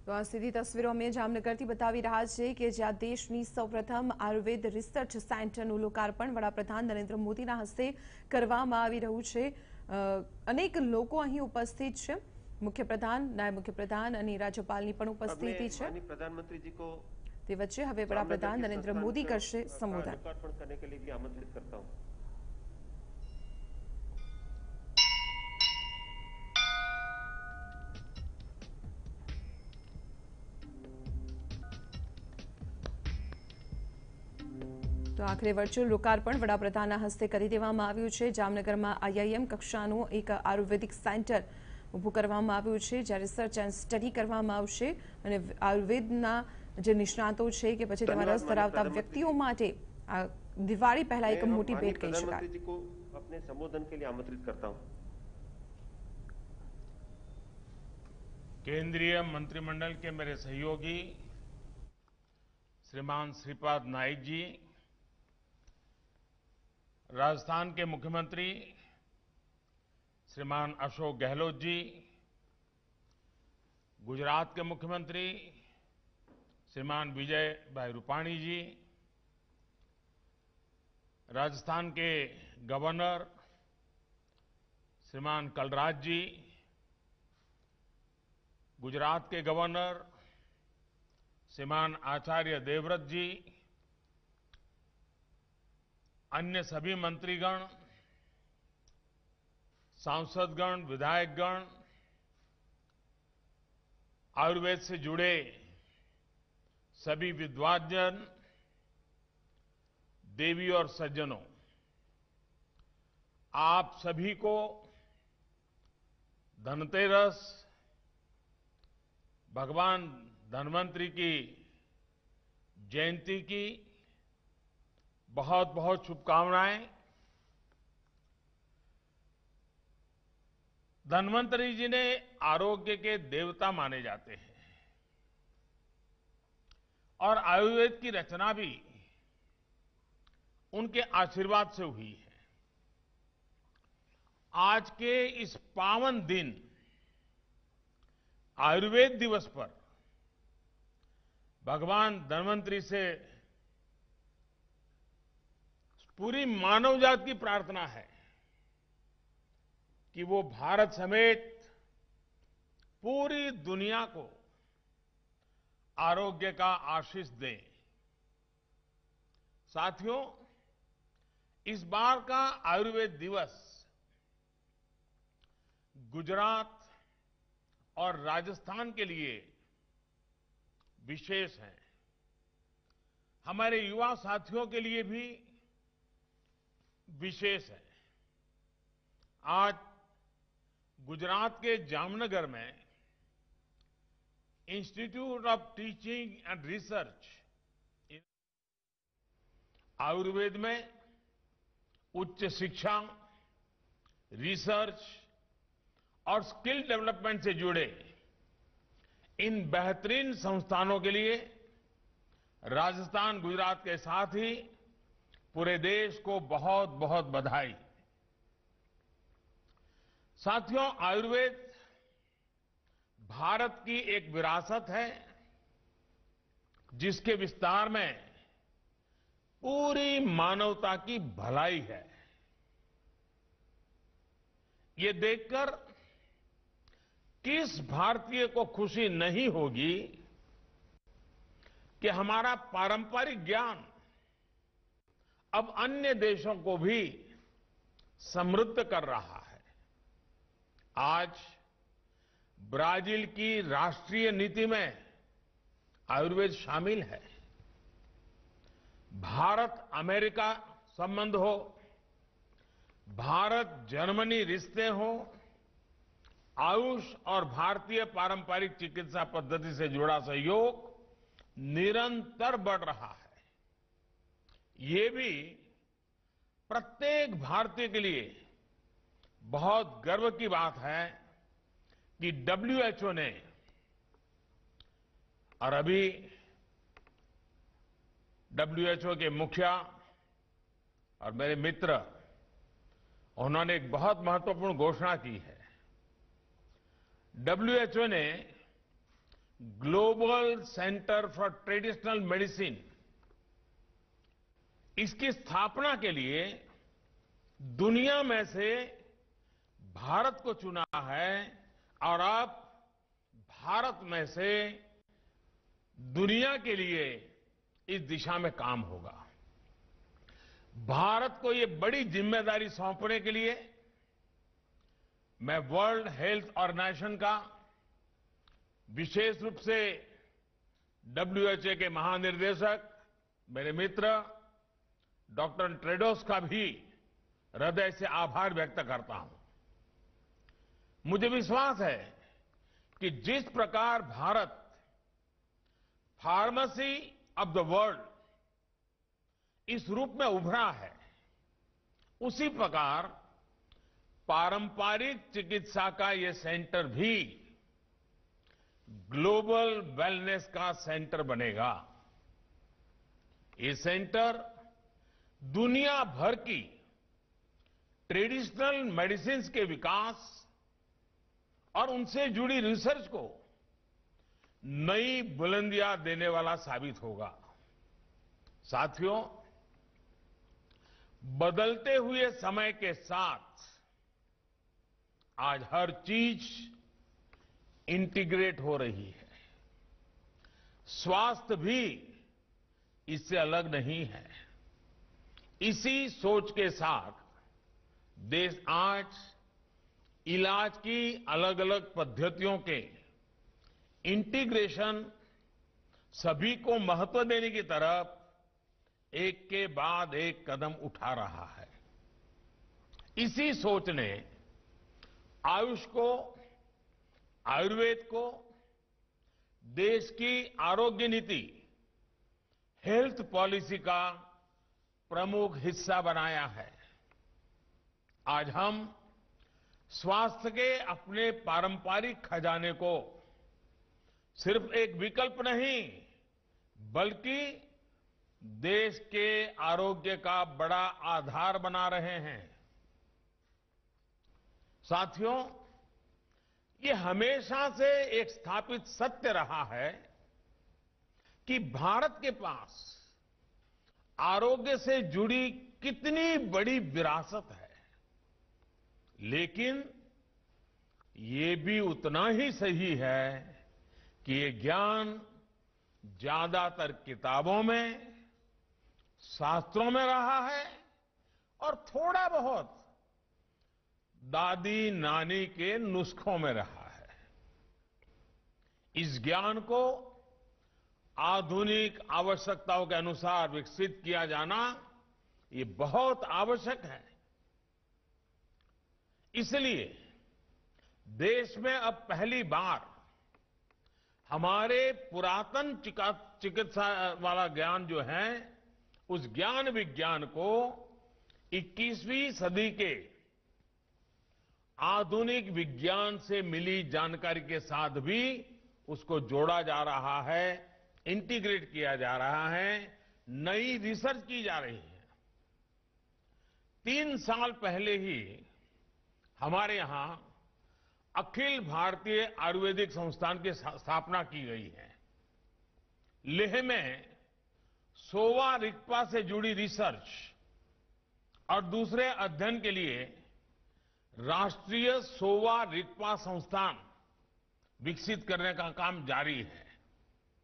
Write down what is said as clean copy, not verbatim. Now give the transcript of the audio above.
તો આ સીધી તસવીરો અમે જામનગરથી બતાવી રહ્યા છે કે જ્યાં દેશની સૌપ્રથમ આયુર્વેદ રિસર્ચ સેન્ટરનું લોકાર્પણ વડાપ્રધાન નરેન્દ્ર મોદીના હસ્તે કરવામાં આવી રહ્યું છે। અનેક લોકો અહીં ઉપસ્થિત છે। મુખ્યપ્રધાન, નાયબ મુખ્યપ્રધાન અને રાજ્યપાલની પણ ઉપસ્થિતિ છે। प्रधानमंत्री जी को તે વચ્ચે હવે વડાપ્રધાન નરેન્દ્ર મોદી કરશે સંબોધન। लोकार्पण करने के लिए भी आमंत्रित करता हूं। તો આખરે વર્ચ્યુઅલ લોકાર્પણ વડાપ્રધાનના હસ્તે કરી દેવામાં આવ્યું છે। જામનગરમાં આઈઆઈએમ કક્ષાનું એક આયુર્વેદિક સેન્ટર ઊભું કરવામાં આવ્યું છે, જ્યાં રિસર્ચ એન્ડ સ્ટડી કરવામાં આવશે અને આયુર્વેદના જે નિષ્ણાતો છે કે પછી તેમાં રસ ધરાવતા વ્યક્તિઓ માટે આ દિવાળી પહેલા એક મોટી ભેટ કહી શકાય। प्रधानमंत्री जी को अपने संबोधन के लिए आमंत्रित करता हूं। केंद्रीय मंत्रिमंडल के मेरे सहयोगी श्रीमान श्रीपाद नाइक जी, राजस्थान के मुख्यमंत्री श्रीमान अशोक गहलोत जी, गुजरात के मुख्यमंत्री श्रीमान विजय भाई रूपाणी जी, राजस्थान के गवर्नर श्रीमान कलराज जी, गुजरात के गवर्नर श्रीमान आचार्य देवव्रत जी, अन्य सभी मंत्रीगण, सांसदगण, विधायकगण, आयुर्वेद से जुड़े सभी विद्वानजन, देवी और सज्जनों, आप सभी को धनतेरस, भगवान धन्वंतरि की जयंती की बहुत बहुत शुभकामनाएं। धन्वंतरि जी ने आरोग्य के देवता माने जाते हैं और आयुर्वेद की रचना भी उनके आशीर्वाद से हुई है। आज के इस पावन दिन आयुर्वेद दिवस पर भगवान धन्वंतरि से पूरी मानव जाति की प्रार्थना है कि वो भारत समेत पूरी दुनिया को आरोग्य का आशीष दें। साथियों, इस बार का आयुर्वेद दिवस गुजरात और राजस्थान के लिए विशेष है। हमारे युवा साथियों के लिए भी विशेष है। आज गुजरात के जामनगर में institute of teaching and research Ayurveda में उच्च शिक्षा, रिसर्च और स्किल डेवलपमेंट से जुड़े इन बेहतरीन संस्थानों के लिए राजस्थान, गुजरात के साथ ही पूरे देश को बहुत बहुत बधाई। साथियों, आयुर्वेद भारत की एक विरासत है जिसके विस्तार में पूरी मानवता की भलाई है। ये देखकर किस भारतीय को खुशी नहीं होगी कि हमारा पारंपरिक ज्ञान अब अन्य देशों को भी समृद्ध कर रहा है। आज ब्राजील की राष्ट्रीय नीति में आयुर्वेद शामिल है। भारत अमेरिका संबंध हो, भारत जर्मनी रिश्ते हो, आयुष और भारतीय पारंपरिक चिकित्सा पद्धति से जुड़ा सहयोग निरंतर बढ़ रहा है। ये भी प्रत्येक भारतीय के लिए बहुत गर्व की बात है कि डब्ल्यूएचओ ने और अभी डब्ल्यूएचओ के मुखिया और मेरे मित्र, उन्होंने एक बहुत महत्वपूर्ण घोषणा की है। डब्ल्यूएचओ ने global centre for traditional medicine, इसकी स्थापना के लिए दुनिया में से भारत को चुना है और अब भारत में से दुनिया के लिए इस दिशा में काम होगा। भारत को ये बड़ी जिम्मेदारी सौंपने के लिए मैं वर्ल्ड हेल्थ ऑर्गेनाइजेशन का, विशेष रूप से WHO के महानिर्देशक मेरे मित्र डॉक्टर टेड्रोस का भी हृदय से आभार व्यक्त करता हूं। मुझे विश्वास है कि जिस प्रकार Bharat pharmacy of the world इस रूप में उभरा है, उसी प्रकार पारंपरिक चिकित्सा का ये सेंटर भी ग्लोबल वेलनेस का सेंटर बनेगा। ये सेंटर दुनिया भर की ट्रेडिशनल मेडिसिन्स के विकास और उनसे जुड़ी रिसर्च को नई बुलंदियां देने वाला साबित होगा। साथियों, बदलते हुए समय के साथ आज हर चीज इंटीग्रेट हो रही है। स्वास्थ्य भी इससे अलग नहीं है। इसी सोच के साथ देश आज इलाज की अलग अलग पद्धतियों के इंटीग्रेशन, सभी को महत्व देने की तरफ एक के बाद एक कदम उठा रहा है। इसी सोच ने आयुष को, आयुर्वेद को देश की आरोग्य नीति, हेल्थ पॉलिसी का प्रमुख हिस्सा बनाया है। आज हम स्वास्थ्य के अपने पारंपरिक खजाने को सिर्फ एक विकल्प नहीं, बल्कि देश के आरोग्य का बड़ा आधार बना रहे हैं। साथियों, ये हमेशा से एक स्थापित सत्य रहा है कि भारत के पास आरोग्य से जुड़ी कितनी बड़ी विरासत है, लेकिन ये भी उतना ही सही है कि ये ज्ञान ज्यादातर किताबों में, शास्त्रों में रहा है और थोड़ा बहुत दादी नानी के नुस्खों में रहा है। इस ज्ञान को आधुनिक आवश्यकताओं के अनुसार विकसित किया जाना ये बहुत आवश्यक है। इसलिए देश में अब पहली बार हमारे पुरातन चिकित्सा वाला ज्ञान जो है, उस ज्ञान विज्ञान को 21वीं सदी के आधुनिक विज्ञान से मिली जानकारी के साथ भी उसको जोड़ा जा रहा है, इंटीग्रेट किया जा रहा है, नई रिसर्च की जा रही है। 3 साल पहले ही हमारे यहां अखिल भारतीय आयुर्वेदिक संस्थान की स्थापना की गई है। लेह में सोवा रिगपा से जुड़ी रिसर्च और दूसरे अध्ययन के लिए राष्ट्रीय सोवा रिगपा संस्थान विकसित करने का काम जारी है।